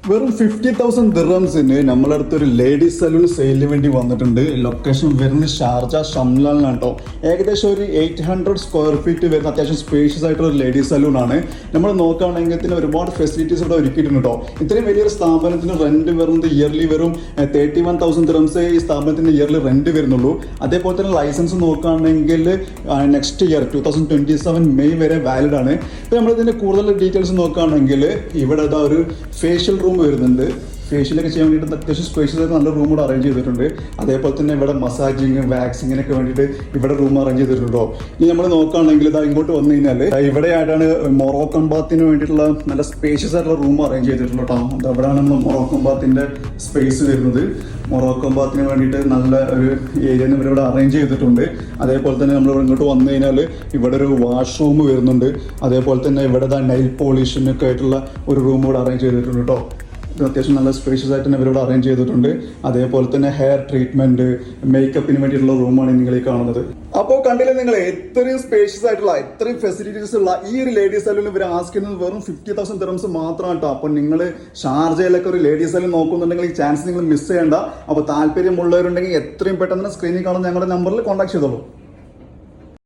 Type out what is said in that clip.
വെറും 50,000 ദിർഹംസിന് നമ്മളെ അടുത്തൊരു ലേഡീസ് സലൂൺ സെയിലിന് വേണ്ടി വന്നിട്ടുണ്ട്. ലൊക്കേഷൻ വരുന്നത് ഷാർജ ഷംലാലിനാണ് കേട്ടോ. ഏകദേശം ഒരു 800 സ്ക്വയർ ഫീറ്റ് വരുന്ന അത്യാവശ്യം സ്പേഷ്യസ് ആയിട്ടുള്ള ഒരു ലേഡീസ് സലൂൺ ആണ്. നമ്മൾ നോക്കുകയാണെങ്കിൽ തന്നെ ഒരുപാട് ഫെസിലിറ്റീസ് ഇവിടെ ഒരുക്കിയിട്ടുണ്ട് കേട്ടോ. ഇത്രയും വലിയൊരു സ്ഥാപനത്തിന് റെന്റ് വരുന്നത് ഇയർലി വെറും 31,000 ദിർഹംസ് ഈ സ്ഥാപനത്തിന് ഇയർലി റെന്റ് വരുന്നുള്ളൂ. അതേപോലെ തന്നെ ലൈസൻസ് നോക്കുകയാണെങ്കിൽ നെക്സ്റ്റ് ഇയർ 2027 മെയ് വരെ വാലിഡ് ആണ്. ഇപ്പോൾ നമ്മളിതിൻ്റെ കൂടുതൽ ഡീറ്റെയിൽസ് നോക്കുകയാണെങ്കിൽ ഇവിടെ ഒരു ഫേഷ്യൽ റൂം വരുന്നുണ്ട്. ഫേഷ്യലൊക്കെ ചെയ്യാൻ വേണ്ടിയിട്ട് അത്യാവശ്യം സ്പേഷ്യസ് ആയിട്ട് നല്ല റൂം കൂടെ അറേഞ്ച് ചെയ്തിട്ടുണ്ട്. അതേപോലെ തന്നെ ഇവിടെ മസാജിങ് വാക്സിങ്ങിനൊക്കെ വേണ്ടിയിട്ട് ഇവിടെ റൂം അറേഞ്ച് ചെയ്തിട്ടുണ്ടോ. ഇനി നമ്മൾ നോക്കുകയാണെങ്കിൽ ഇതാ ഇങ്ങോട്ട് വന്നു കഴിഞ്ഞാൽ ഇവിടെയായിട്ടാണ് മൊറോക്കൻ ബാത്തിന് വേണ്ടിയിട്ടുള്ള നല്ല സ്പേഷ്യസ് ആയിട്ടുള്ള റൂം അറേഞ്ച് ചെയ്തിട്ടുള്ളൂ കേട്ടോ. അവിടെയാണ് നമ്മൾ മൊറോക്കൻ ബാത്തിൻ്റെ സ്പേസ് വരുന്നത്. മൊറോക്കൻ ബാത്തിന് വേണ്ടിയിട്ട് നല്ല ഒരു ഏരിയ ഇവിടെ അറേഞ്ച് ചെയ്തിട്ടുണ്ട്. അതേപോലെ തന്നെ നമ്മൾ ഇങ്ങോട്ട് വന്നു കഴിഞ്ഞാൽ ഇവിടെ ഒരു വാഷ്റൂം വരുന്നുണ്ട്. അതേപോലെ തന്നെ ഇവിടെ നൈൽ പോളിഷിനൊക്കെ ആയിട്ടുള്ള ഒരു റൂം കൂടെ അറേഞ്ച് ചെയ്തിട്ടുണ്ട് കേട്ടോ. അത്യാവശ്യം നല്ല സ്പേഷ്യസ് ആയിട്ട് തന്നെ ഇവരിവിടെ അറേഞ്ച് ചെയ്തിട്ടുണ്ട്. അതേപോലെ തന്നെ ഹെയർ ട്രീറ്റ്മെന്റ്, മേക്കപ്പിന് വേണ്ടിയിട്ടുള്ള റൂമാണ് നിങ്ങൾ ഈ കാണുന്നത്. അപ്പോൾ കണ്ടില്ലേ നിങ്ങൾ, ഇത്രയും സ്പേഷ്യസ് ആയിട്ടുള്ള ഇത്രയും ഫെസിലിറ്റീസ് ഉള്ള ഈ ഒരു ലേഡീസ് സലൂൺ ഇവർ ആസ്കിക്കുന്നത് വെറും 50,000 ദിർഹംസ് മാത്രമാണ് കേട്ടോ. അപ്പോൾ നിങ്ങൾ ഷാർജയിലൊക്കെ ഒരു ലേഡീസ് സലൂൺ നോക്കുന്നുണ്ടെങ്കിൽ ഈ ചാൻസ് നിങ്ങൾ മിസ് ചെയ്യേണ്ട. അപ്പോൾ താല്പര്യമുള്ളവരുണ്ടെങ്കിൽ എത്രയും പെട്ടെന്ന് സ്ക്രീനിൽ കാണുന്ന ഞങ്ങളുടെ നമ്പറിൽ കോൺടാക്ട് ചെയ്തോളൂ.